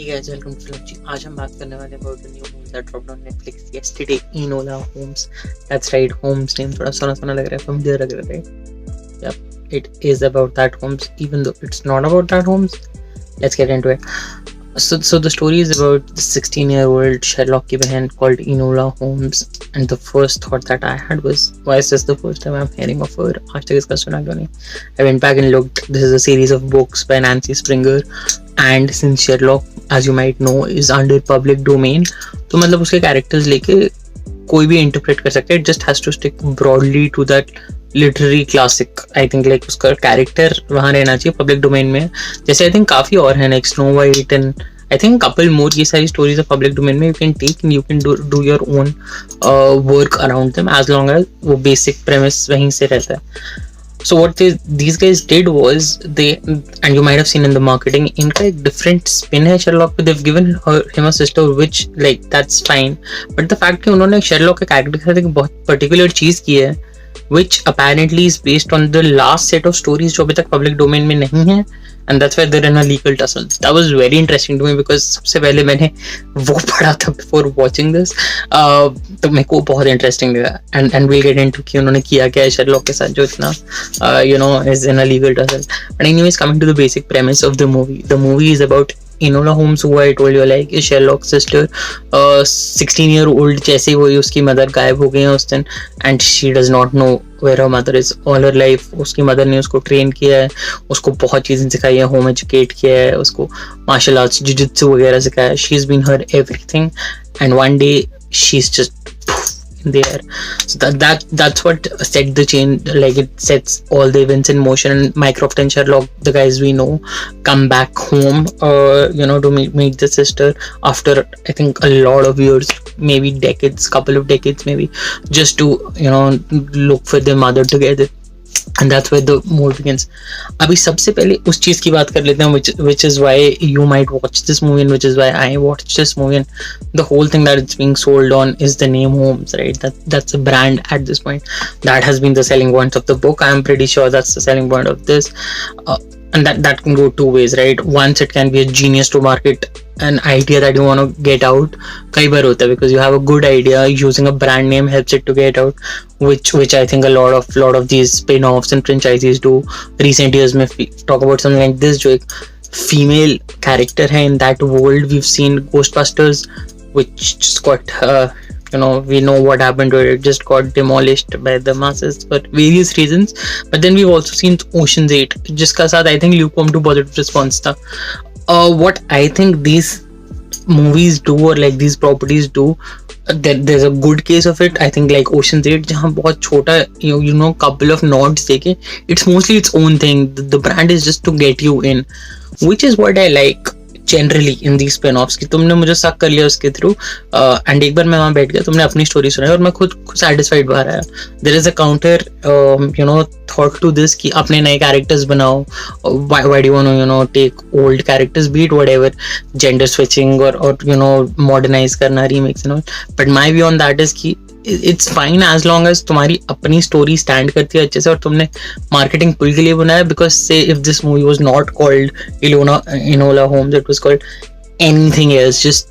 Hey guys, welcome to Filmji. आज हम बात करने वाले about the new movie that dropped on Netflix yesterday, Enola Holmes. That's right, Holmes name थोड़ा सुना सुना लग रहा है, familiar लग रहा है. Yep, it is about that Holmes, even though it's not about that Holmes. Let's get into it. So the story is about the 16-year-old Sherlock की बहन called Enola Holmes, and the first thought that I had was, why is this the first time I'm hearing of her? आज तक इसका सुना क्यों नहीं? I went back and looked. This is a series of books by Nancy Springer, and since Sherlock, as you might know, is under public domain, तो मतलब उसके characters लेके कोई भी interpret कर सकता है. It just has to stick broadly to that literary classic. I think like उसका कैरेक्टर वहाँ रहना चाहिए पब्लिक डोमेन में. जैसे आई थिंक काफी और है, like snow white and I think couple more. ये सारी स्टोरीज है पब्लिक डोमेन में. You can take and you can do your own work around them as long as वो बेसिक प्रेमिस वहीं से रहता है. So what these guys did was they, and you might have seen in the marketing, इनका एक different spin है Sherlock पे. They've given him a sister, which like that's fine, but the fact कि उन्होंने Sherlock के character के साथ एक बहुत particular चीज की है, which apparently is based on the last set of stories जो अभी तक public domain में नहीं है, and that's why they're in a legal tussle. That was very interesting to me because सबसे पहले मैंने वो पढ़ा था before watching this. तो मेरे को बहुत interesting लगा, and we'll get into कि उन्होंने किया क्या है Sherlock के साथ जो इतना is in a legal tussle. But anyways, coming to the basic premise of the movie. The movie is about Enola Holmes, who I told you like is Sherlock's sister. 16-year-old जैसे वही उसकी mother गायब हो गई है उस दिन, and she does not know where her mother is all her life. उसकी मदर ने उसको ट्रेन किया है, उसको बहुत चीजें सिखाई है, होम एजुकेट किया है, उसको मार्शल आर्ट्स जुजुत्सु वगैरह सिखाया है. She's been her everything, and one day she's just there. So that's what set the chain, like it sets all the events in motion. And Mycroft and Sherlock, the guys we know, come back home to meet the sister after I think a lot of years, maybe decades, couple of decades maybe, just to look for their mother together. And that's where the movie begins. अभी सबसे पहले उस चीज की बात कर लेते हैं, which is why you might watch this movie and which is why I watched this movie. And the whole thing that it's being sold on is the name Holmes, right? That's a brand at this point. That has been the selling point of the book. I'm pretty sure that's the selling point of this. And that can go two ways, right? Once it can be a genius to market an idea that you want to get out. कई बार होता है because you have a good idea, using a brand name helps it to get out, which I think a lot of these spin-offs and franchises do. Recent years में talk about something like this जो एक female character है in that world. We've seen Ghostbusters, which just got we know what happened to it. It just got demolished by the masses for various reasons. But then we've also seen Ocean's 8, जिसका साथ I think lukewarm to positive response था. What I think these movies do, or like these properties do, there's a good case of it. I think like Ocean's 8 जहाँ बहुत छोटा couple of nods देके, it's mostly its own thing. The brand is just to get you in, which is what I like generally in these spin-offs. कि तुमने मुझे शक कर लिया उसके थ्रू, एंड एक बार मैं वहाँ बैठ गया, तुमने अपनी स्टोरी सुनाई और मैं खुद satisfied बाहर आया. There is a counter thought to this कि अपने नए characters बनाओ. Why do you want to take old characters, be it whatever, gender switching or modernize करना, remakes and all. But my view on that is कि it's fine as long as तुम्हारी अपनी story stand करती है अच्छे से और तुमने मार्केटिंग पुल के लिए बनाया. बिकॉज से if this movie was not called Enola Holmes, it was called anything else, just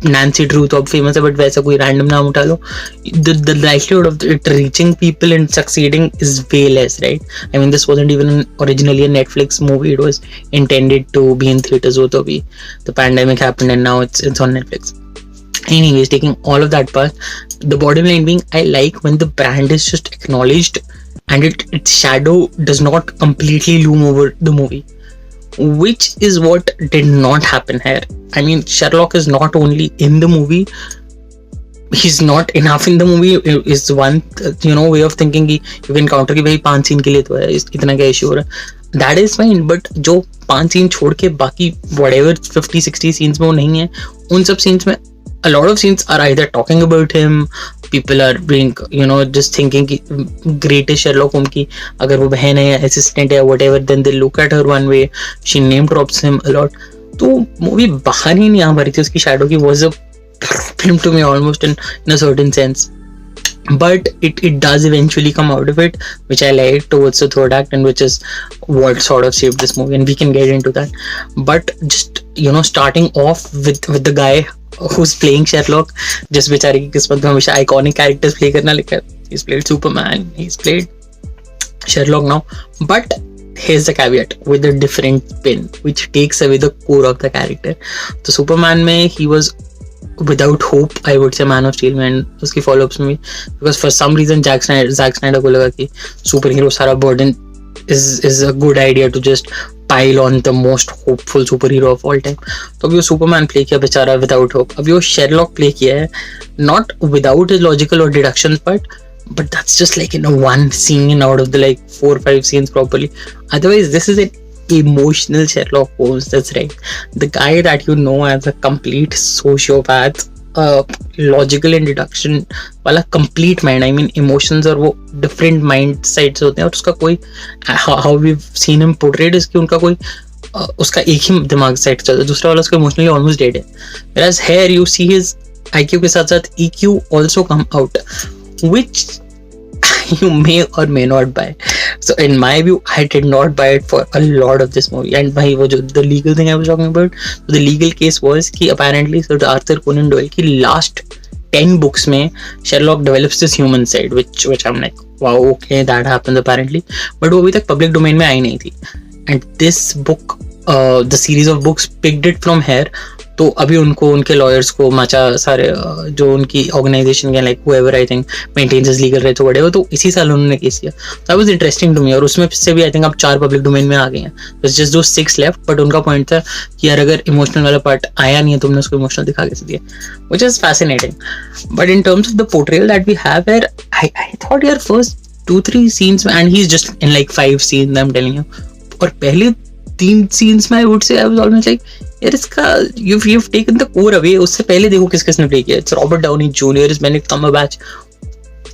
Nancy Drew तो अब फेमस है, बट वैसा कोई रैंडम नाम उठा लो, the likelihood of it reaching people and succeeding is way less, right? I mean, this wasn't even originally a Netflix movie. It was intended to be in theaters. वो तो भी the pandemic happened and now it's on Netflix. Anyways, taking all of that part, the bottom line being, I like when the brand is just acknowledged and its shadow does not completely loom over the movie, which is what did not happen here. I mean, Sherlock is not only in the movie, he's not enough in the movie is one way of thinking कि you can counter कि भाई 5 scene के लिए तो है, इतना क्या issue हो रहा है. That is fine, but जो 5 सीन छोड़ के बाकी whatever 50-60 सीन्स में वो नहीं है, उन सब सीन्स में a lot of scenes are either talking about him, people are being just thinking कि great is Sherlock Holmes की अगर वो बहन है या assistant है whatever, then they look at her one way, she name drops him a lot. तो movie बाहर ही नहीं आ पा रही थी उसकी shadow की, was a problem to me almost in a certain sense. but it does eventually come out of it, which I like towards the third act, and which is what sort of shaped this movie, and we can get into that. But just starting off with the guy who's playing Sherlock, just बेचारे की किस्मत में हमेशा iconic characters play करना लिखा है. He's played Superman, he's played Sherlock now, but here's the caveat with a different spin which takes away the core of the character. So Superman में he was without hope, I would say, Man of Steel में and उसकी follow-ups में भी, because for some reason Zack Snyder को लगा कि superhero सारा burden is a good idea to just pile on the most hopeful superhero of all time. तो अभी वो Superman play किया बेचारा without hope. अभी वो Sherlock play किया है not without his logical or deductions but that's just like one scene out of the like 4 or 5 scenes properly. Otherwise, this is an emotional Sherlock Holmes. That's right, the guy that as a complete sociopath, logical and deduction वाला complete mind. I mean emotions और वो different mind sides होते हैं और उसका कोई how we've seen him portrayed is कि उनका कोई उसका एक ही दिमाग साइड चलता है, दूसरा वाला उसका emotionally almost dead है. Whereas here you see his IQ के साथ साथ EQ also come out, which you may or may not buy. So in my view, I did not buy it for a lot of this movie. And भाई वो जो the legal thing I was talking about, so the legal case was कि apparently Sir Arthur Conan Doyle की last 10 books में Sherlock develops this human side, which I'm like, wow, okay, that happens apparently. But वो अभी तक public domain में आई नहीं थी. And this book, the series of books picked it from here. तो अभी उनको उनके लॉयर्स को माचा सारे जो उनकी ऑर्गेनाइजेशन के like whoever I think maintains his legal rights or whatever, तो इसी साल उन्होंने केस किया. That was interesting to me. और उसमें से भी I think अब 4 पब्लिक डोमेन में आ गए हैं. It's just those 6 left. But उनका पॉइंट था कि यार अगर इमोशनल वाला पार्ट आया नहीं है तुमने उसको इमोशनल दिखा कैसे दिया, which is fascinating. But in terms of the portrayal that we have here, I thought यार first 2-3 scenes and he's just in like 5 scenes I'm telling you, और पहले 3 scenes में I would say I was almost like यार इसका you've taken the core away. उससे पहले देखो किसने प्ले किया. It's Robert Downey Jr. is Benedict Cumberbatch,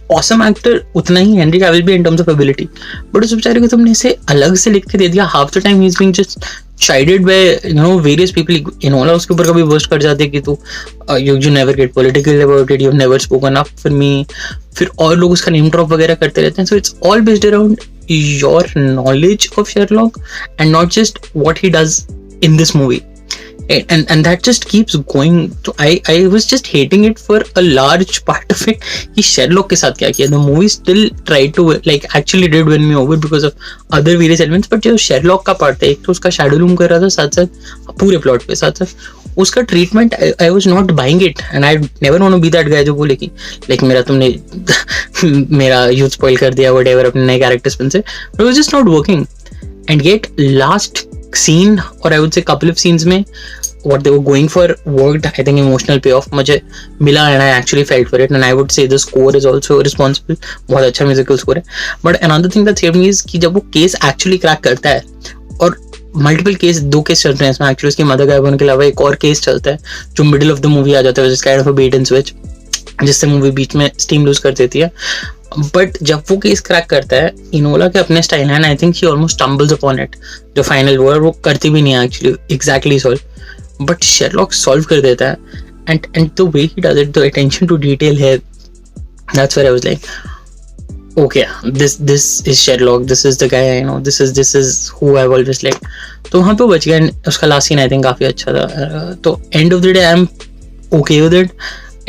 awesome actor, उतना ही Henry Cavill भी in terms of ability. But उस बेचारे को तुमने इसे अलग से लिख के दे दिया. Half the time he's being just chided by various people. Enola उसके ऊपर कभी burst कर जाते कि तू you never get political about it, you've never spoken up for me. फिर और लोग उसका name drop वगैरह करते रहते हैं. So it's all based around your knowledge of Sherlock and not just what he does in this movie. And that just keeps going. So I was just hating it for a large part of it कि Sherlock के साथ क्या किया. The movie still tried to like actually did win me over because of other various elements, but जो Sherlock का part था, एक तो उसका shadow room कर रहा था साथ साथ पूरे plot पे, साथ साथ उसका treatment I was not buying it, and I never want to be that guy जो बोले कि like मेरा तुमने मेरा youth spoil कर दिया whatever अपने नए characters पे से, but it was just not working. And yet last scene और I would say couple of scenes में what they were going for worked. I think emotional payoff मुझे मिला and I actually felt for it, and I would say the score is also responsible. बहुत अच्छा musical score है. But another thing that saved me is कि जब वो case actually crack करता है और मल्टीपल केस 2 केस चल रहे हैं इसमें, एक्चुअली उसकी मदर गायब होने के अलावा एक और केस चलता है जो मिडिल ऑफ द मूवी आ जाता है, kind of a bait and switch, जिससे मूवी बीच में स्टीम लूज कर देती है. बट जब वो केस क्रैक करता है, इनोला के अपने स्टाइल है, I think she almost stumbles upon it. जो फाइनल वो करती भी नहीं है actually exactly solve, but Sherlock solve कर देता है. And the way he does it, the attention to detail है, that's where I was like okay, this is Sherlock, this is the guy I know, this is who I've always liked. तो वहाँ पे बच गया. उसका last scene I think काफी अच्छा था. तो end of the day I am okay with it.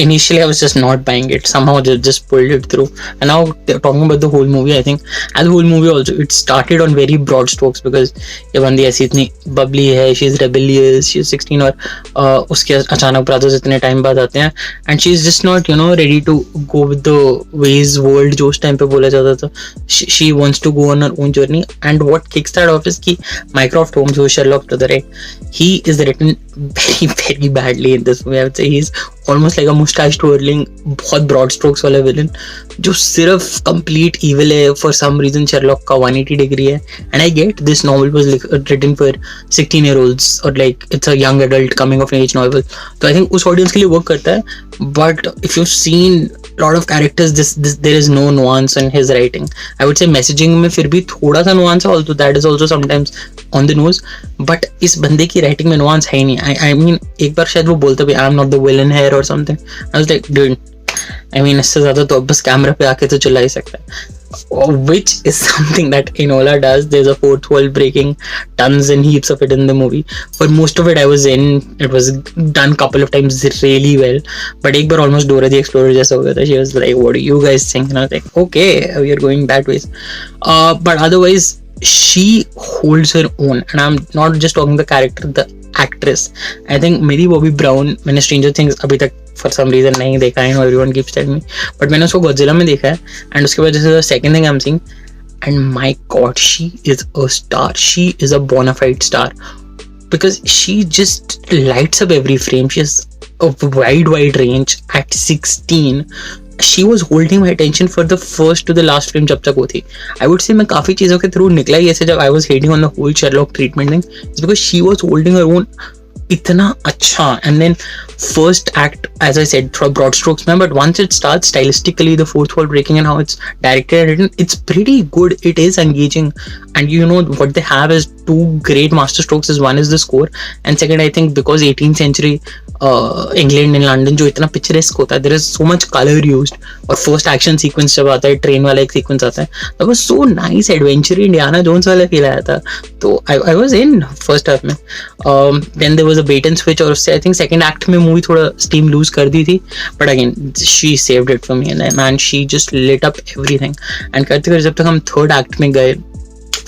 Initially I was just not buying it, somehow they just pulled it through. And now talking about the whole movie, I think as the whole movie also it started on very broad strokes because ये बंदी ऐसी इतनी bubbly है, she is rebellious, she is 16 और उसके अचानक brothers इतने time बाद आते हैं and she is just not ready to go with the ways world जो उस टाइम पे बोला जाता था. She wants to go on her own journey, and what kicks that off is कि Mycroft Holmes, who is Sherlock to the right, he is written very very badly in this movie. I would say he's almost like a mustache twirling बहुत broad strokes वाला villain जो सिर्फ complete evil है. For some reason Sherlock का 180 degree है, and I get this novel was written for 16-year-olds or like it's a young adult coming of age novel, तो I think उस audience के लिए work करता है. But if you've seen lot of characters, this there is no nuance in his writing. I would say messaging में फिर भी थोड़ा सा nuance है, although that is also sometimes on the nose, but इस बंदे की writing में nuance है ही नहीं. I mean एक बार शायद वो बोलता भी I'm not the villain here or something. I was like dude, I mean, इससे ज़्यादा तो अब बस कैमरा पे आके तो चिल्ला ही सकता है. Which is something that Enola does. There's a fourth wall breaking, tons and heaps of it in the movie. For most of it, I was in. It was done couple of times really well. But एक बार almost Dora the Explorer जैसा हो गया था. She was like, "What do you guys think?" And I was like, "Okay, we are going that ways." But otherwise, she holds her own, and I'm not just talking the character, the actress. I think Millie Bobby Brown, मैंने Stranger Things अभी तक for some reason नहीं देखा है, everyone keeps telling me, but मैंने उसको Godzilla में देखा है, and उसके बाद this is the second thing I'm seeing, and my god, she is a star. She is a bona fide star because she just lights up every frame. She has a wide range. At 16 she was holding my attention for the first to the last frame जब तक वो थी. I would say मैं काफ़ी चीज़ों के through निकला ही ऐसे जब I was hating on the whole Sherlock treatment thing. It's because she was holding her own इतना अच्छा. And then first act, as I said, थोड़ा broad strokes में, but once it starts stylistically, the fourth wall breaking and how it's directed and written, it's pretty good. It is engaging, and you know what they have is two great master strokes. Is one is the score, and second I think because 18th century England and London जो इतना picturesque होता है, there is so much color used. और first action sequence जब आता है, train वाला एक sequence आता है, that was so nice, adventure Indiana Jones वाला फील आया था. तो I was in first half में. Then there was a bait and switch, और उससे I think second act में मूवी थोड़ा steam lose कर दी थी, but again she saved it for me, and man, she just lit up everything. And करते करते जब तक हम third act में गए,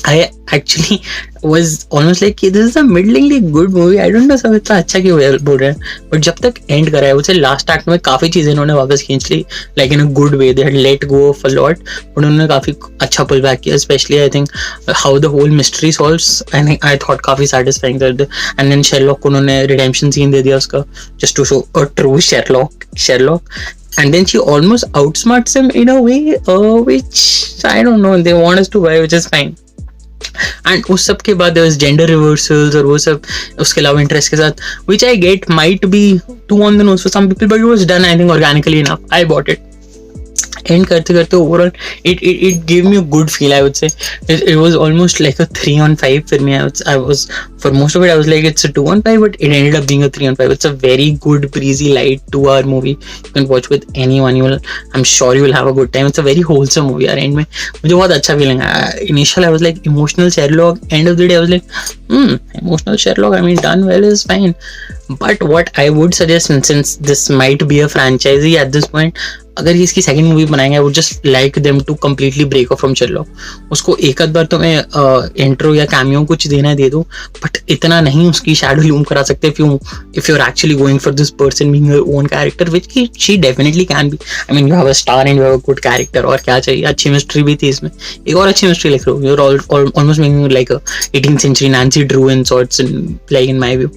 I actually was almost like this is a middlingly good movie. I don't know सब इतना अच्छा क्यों बोल रहे हैं, but जब तक end करा है उसे last act में काफ़ी चीज़ें इन्होंने वापस खींच ली, like in a good way. They had let go of a lot, but उन्होंने काफ़ी अच्छा pull back किया. Especially I think how the whole mystery solves. I thought काफ़ी satisfying था. And then Sherlock को उन्होंने redemption scene दे दिया उसका, just to show a true Sherlock. And then she almost outsmarts him in a way, which I don't know. They want us to buy, which is fine. And उस सब के बाद gender reversals और वो सब उसके अलावा इंटरेस्ट के साथ, which I get might be too on the nose for some people, but it was done I think organically enough. I bought it. And करते करते overall it gave me a good feel. I would say it was almost like a 3-on-5 for me. I was for most of it I was like it's a 2-on-5, but it ended up being a 3-on-5. It's a very good breezy light 2-hour movie you can watch with anyone. I'm sure you will have a good time. It's a very wholesome movie यार. And में मुझे बहुत अच्छा feeling आया. Initial I was like emotional Sherlock, end of the day I was like emotional Sherlock, I mean done well is fine. But what I would suggest, since this might be a franchisee at this point, अगर इसकी second movie बनाएंगे, I would just like them to completely break off from Sherlock. उसको एक आध बार तो मैं intro या cameo कुछ देना दे दो, बट इतना नहीं उसकी शैडो लूम करा सकते if you're actually going for this person being her own character, which she definitely can be. I mean, you have a star and you have a good character, और क्या चाहिए. अच्छी mystery भी थी इसमें, एक और अच्छी मिस्ट्री लिख रहे हो. You're almost making like a 18th century Nancy Drew in sorts, like in my view.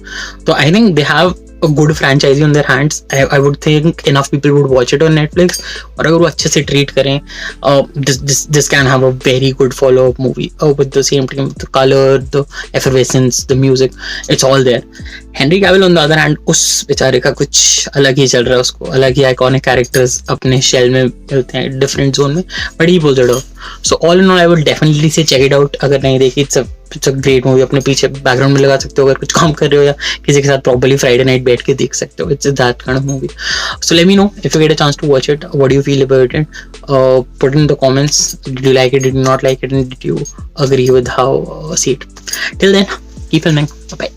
So I think they have a good franchisee on their hands. I would think enough people would watch it on Netflix, और अगर वो अच्छे से treat करें, this can have a very good follow-up movie with the same team, the color, the effervescence, the music, it's all there. Henry Cavill on the other hand, उस बेचारे का कुछ अलग ही चल रहा है. उसको अलग ही iconic characters अपने shell में मिलते हैं, different zone में, but he pulls it off. So all in all, I would definitely say check it out. अगर नहीं देखी, it's a great movie. अपने पीछे बैकग्राउंड में लगा सकते हो अगर कुछ काम कर रहे हो, या किसी के साथ प्रॉपर्ली फ्राइडे नाइट बैठ के देख सकते हो. It's that kind of movie. So let me know if you get a chance to watch it. What do you feel about it? Put it in the comments. Did you like it? Did you not like it? And did you agree with how see it? Till then, keep filming. Bye bye.